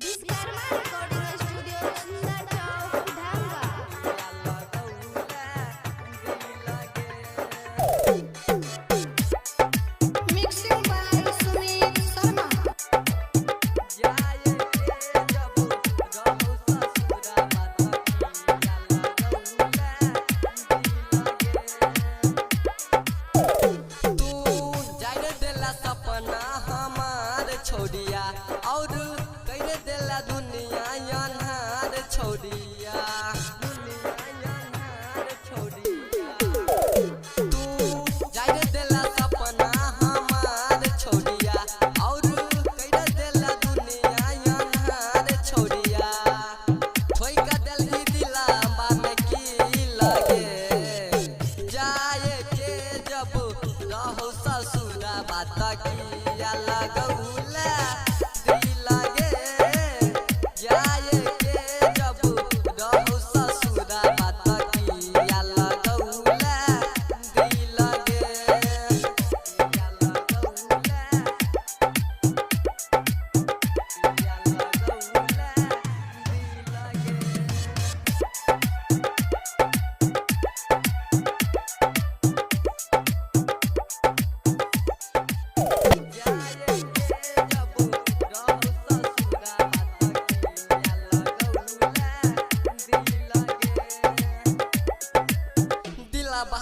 Vishwakarma recording studio Sundar Chowk Dhaka. Mixing by Sumit Sharma. सपना हमार छोड़िया और कह दिला दुनिया अन्हार छोड़िया तू जाए दिला सपना हमार छोड़िया और कह दिला दुनिया अन्हार छोड़िया छोई का दिल ही दिला बात की लगे जाए के जब रहो ससुरा बात किया लगौला दिल लगे जाए के जब रहो ससुरा बात किया लगौला दिल लगे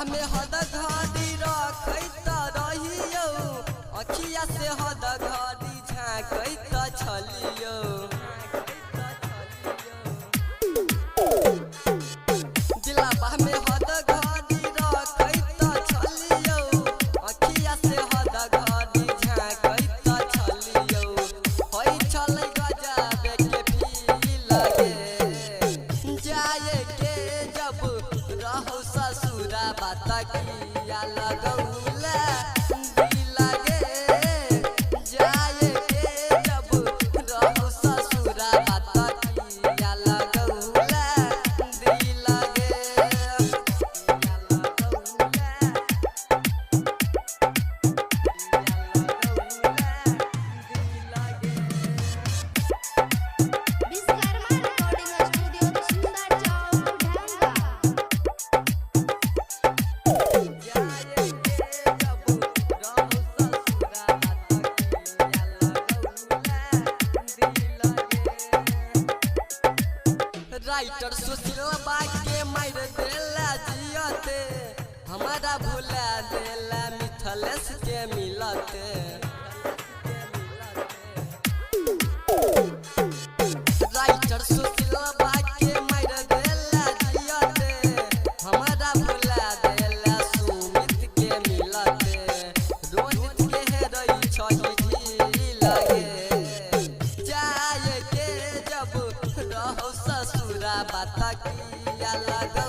में हद घड़ी रखैत रहियो अखिया से हद घड़ी झाँकैत छलियो दिलाबा में हद घड़ी रखैत छलियो अखिया से हद घड़ी झाँकैत छलियो होइ छलै गजब के फील लगे जाए के जब रहो ससुरा बात किया लगौला दिल लगे जाए के जब रहो ससुरा बात किया लगौला दिल लगे विश्वकर्मा रिकॉर्डिंग स्टूडियो सुंदर चौक ढाका। राइटर सुशील के मार देला जियते हमारा भुला देला मिथलेश के मिलते राइटर सुशील के मार देला जियते हमारा भुला देला सुमित के मिलते रोहित के हेरई छही लगे जाए के जब रहो ससुरा बात किया लगा